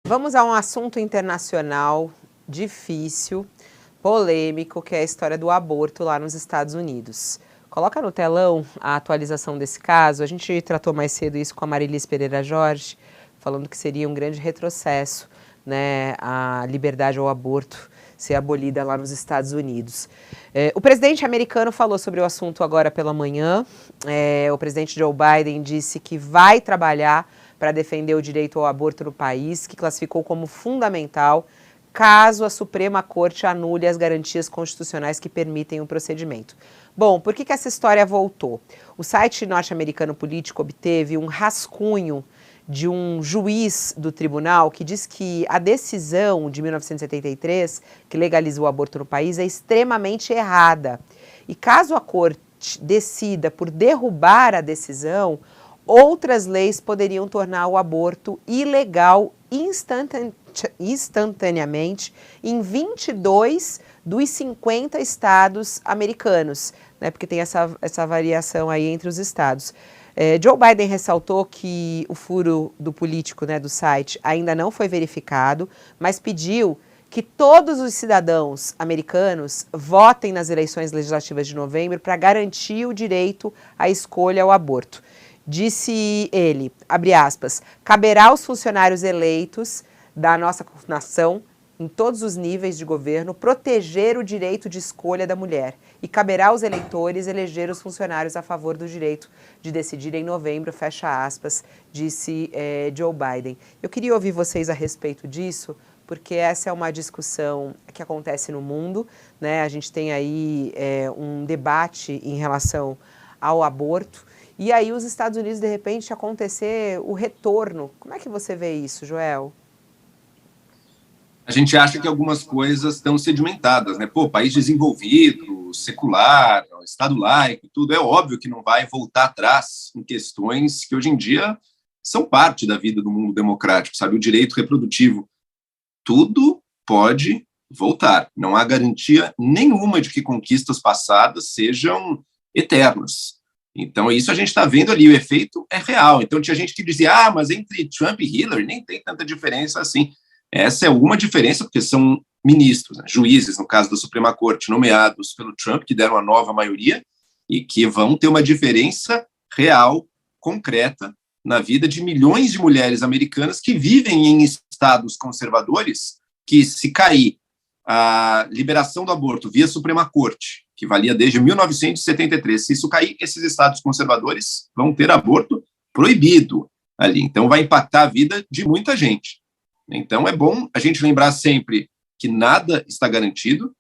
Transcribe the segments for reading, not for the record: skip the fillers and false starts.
Vamos a um assunto internacional difícil, polêmico, que é a história do aborto lá nos Estados Unidos. Coloca no telão a atualização desse caso. A gente tratou mais cedo isso com a Marilis Pereira Jorge, falando que seria um grande retrocesso, né, a liberdade ao aborto ser abolida lá nos Estados Unidos. O presidente americano falou sobre o assunto agora pela manhã. O presidente Joe Biden disse que vai trabalhar para defender o direito ao aborto no país, que classificou como fundamental caso a Suprema Corte anule as garantias constitucionais que permitem o procedimento. Bom, por que essa história voltou? O site norte-americano Político obteve um rascunho de um juiz do tribunal que diz que a decisão de 1973, que legalizou o aborto no país, é extremamente errada. E caso a corte decida por derrubar a decisão, outras leis poderiam tornar o aborto ilegal instantaneamente em 22 dos 50 estados americanos, né, porque tem essa variação aí entre os estados. Joe Biden ressaltou que o furo do político, né, do site, ainda não foi verificado, mas pediu que todos os cidadãos americanos votem nas eleições legislativas de novembro para garantir o direito à escolha ao aborto. Disse ele, abre aspas, caberá aos funcionários eleitos da nossa nação, em todos os níveis de governo, proteger o direito de escolha da mulher e caberá aos eleitores eleger os funcionários a favor do direito de decidir em novembro, fecha aspas, disse Joe Biden. Eu queria ouvir vocês a respeito disso, porque essa é uma discussão que acontece no mundo, né? A gente tem aí um debate em relação ao aborto, e aí os Estados Unidos, de repente, acontecer o retorno. Como é que você vê isso, Joel? A gente acha que algumas coisas estão sedimentadas, né? Pô, país desenvolvido, secular, Estado laico, tudo, é óbvio que não vai voltar atrás em questões que hoje em dia são parte da vida do mundo democrático, sabe? O direito reprodutivo, tudo pode voltar. Não há garantia nenhuma de que conquistas passadas sejam eternas. Então, isso a gente está vendo ali, o efeito é real. Então, tinha gente que dizia, mas entre Trump e Hillary nem tem tanta diferença assim. Essa é uma diferença, porque são ministros, né, juízes, no caso da Suprema Corte, nomeados pelo Trump, que deram a nova maioria, e que vão ter uma diferença real, concreta, na vida de milhões de mulheres americanas que vivem em estados conservadores, que se cair a liberação do aborto via Suprema Corte, que valia desde 1973, se isso cair, esses estados conservadores vão ter aborto proibido ali. Então, vai impactar a vida de muita gente. Então, é bom a gente lembrar sempre que nada está garantido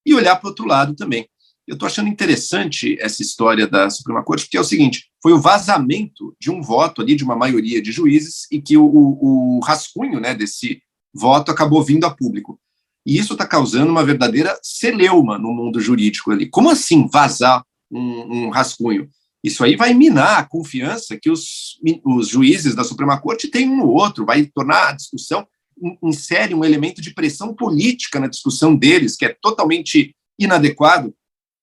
e olhar para o outro lado também. Eu estou achando interessante essa história da Suprema Corte, porque é o seguinte, foi o vazamento de um voto ali, de uma maioria de juízes, e que o rascunho, né, desse voto acabou vindo a público. E isso está causando uma verdadeira celeuma no mundo jurídico ali. Como assim vazar um rascunho? Isso aí vai minar a confiança que os juízes da Suprema Corte têm um no outro, vai tornar a discussão, insere um elemento de pressão política na discussão deles, que é totalmente inadequado.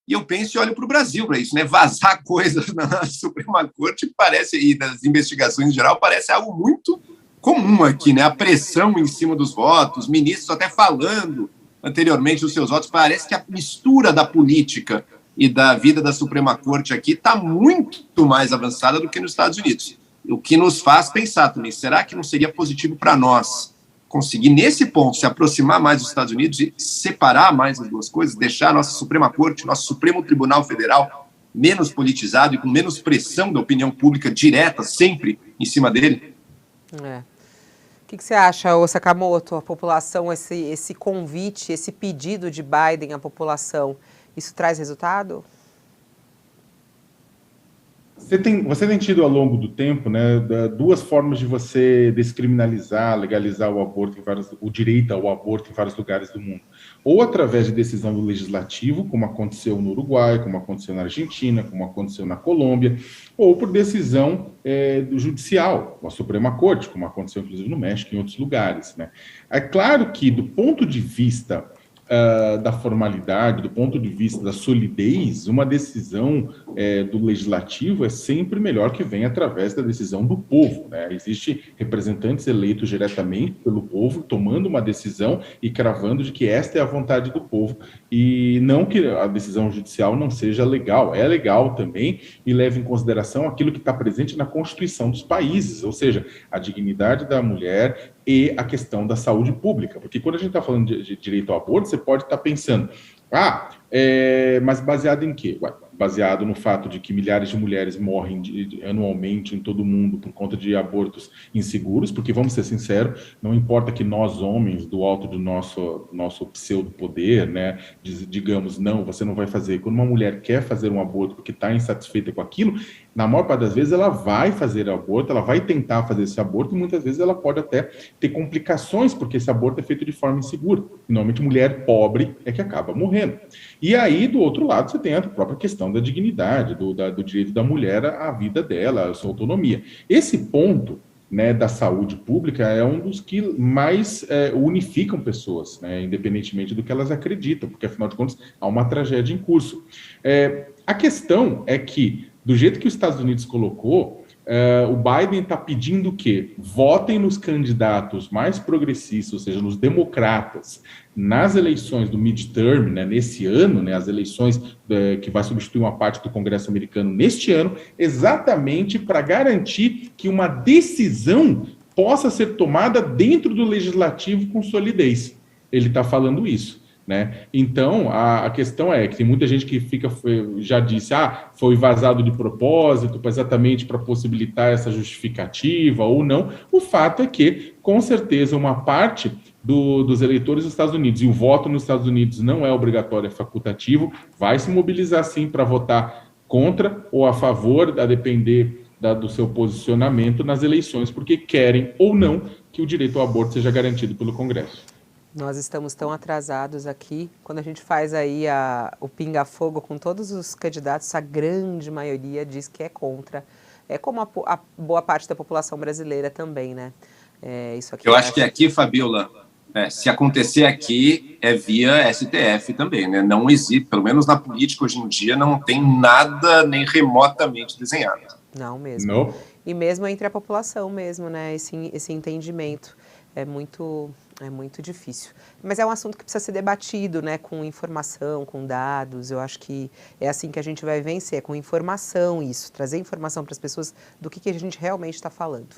E eu penso e olho para o Brasil para isso, né? Vazar coisas na Suprema Corte parece, e das investigações em geral, parece algo muito comum aqui, né? A pressão em cima dos votos, ministros até falando anteriormente dos seus votos, parece que a mistura da política e da vida da Suprema Corte aqui está muito mais avançada do que nos Estados Unidos. O que nos faz pensar também, será que não seria positivo para nós conseguir, nesse ponto, se aproximar mais dos Estados Unidos e separar mais as duas coisas, deixar a nossa Suprema Corte, nosso Supremo Tribunal Federal menos politizado e com menos pressão da opinião pública direta, sempre em cima dele? O que você acha, Sakamoto, a população, esse convite, esse pedido de Biden à população, isso traz resultado? Você tem tido ao longo do tempo, né, duas formas de você descriminalizar, legalizar o aborto, o direito ao aborto em vários lugares do mundo. Ou através de decisão do legislativo, como aconteceu no Uruguai, como aconteceu na Argentina, como aconteceu na Colômbia, ou por decisão do judicial, a Suprema Corte, como aconteceu inclusive no México e em outros lugares, né? É claro que, do ponto de vista da formalidade, do ponto de vista da solidez, uma decisão do legislativo é sempre melhor que venha através da decisão do povo, né? Existem representantes eleitos diretamente pelo povo tomando uma decisão e cravando de que esta é a vontade do povo, e não que a decisão judicial não seja legal, é legal também e leva em consideração aquilo que está presente na Constituição dos países, ou seja, a dignidade da mulher e a questão da saúde pública, porque quando a gente está falando de direito ao aborto, você pode estar pensando, mas baseado em quê? Baseado no fato de que milhares de mulheres morrem anualmente em todo o mundo por conta de abortos inseguros, porque, vamos ser sinceros, não importa que nós, homens, do alto do nosso pseudo-poder, né, digamos, não, você não vai fazer. Quando uma mulher quer fazer um aborto porque está insatisfeita com aquilo, na maior parte das vezes ela vai fazer aborto, ela vai tentar fazer esse aborto, e muitas vezes ela pode até ter complicações, porque esse aborto é feito de forma insegura. Normalmente, mulher pobre é que acaba morrendo. E aí, do outro lado, você tem a própria questão da dignidade, do direito da mulher à vida dela, à sua autonomia. Esse ponto, né, da saúde pública é um dos que mais unificam pessoas, né, independentemente do que elas acreditam, porque, afinal de contas, há uma tragédia em curso. A questão é que, do jeito que os Estados Unidos colocou, o Biden está pedindo que votem nos candidatos mais progressistas, ou seja, nos democratas, nas eleições do midterm, né, nesse ano, né, as eleições que vai substituir uma parte do Congresso americano neste ano, exatamente para garantir que uma decisão possa ser tomada dentro do legislativo com solidez. Ele está falando isso. Né? Então, a questão é que tem muita gente que já disse, foi vazado de propósito, exatamente para possibilitar essa justificativa ou não. O fato é que, com certeza, uma parte dos eleitores dos Estados Unidos, e o voto nos Estados Unidos não é obrigatório, é facultativo, vai se mobilizar sim para votar contra ou a favor, a depender do seu posicionamento nas eleições, porque querem ou não que o direito ao aborto seja garantido pelo Congresso. Nós estamos tão atrasados aqui, quando a gente faz aí o pinga-fogo com todos os candidatos, a grande maioria diz que é contra. É como a boa parte da população brasileira também, né? Isso aqui eu acho que aqui, Fabiola, se acontecer aqui, é via STF também, né? Não existe, pelo menos na política hoje em dia, não tem nada nem remotamente desenhado. Não mesmo. Não. E mesmo entre a população mesmo, né? Esse entendimento é muito difícil. Mas é um assunto que precisa ser debatido, né? Com informação, com dados. Eu acho que é assim que a gente vai vencer, com informação isso. Trazer informação para as pessoas do que a gente realmente está falando.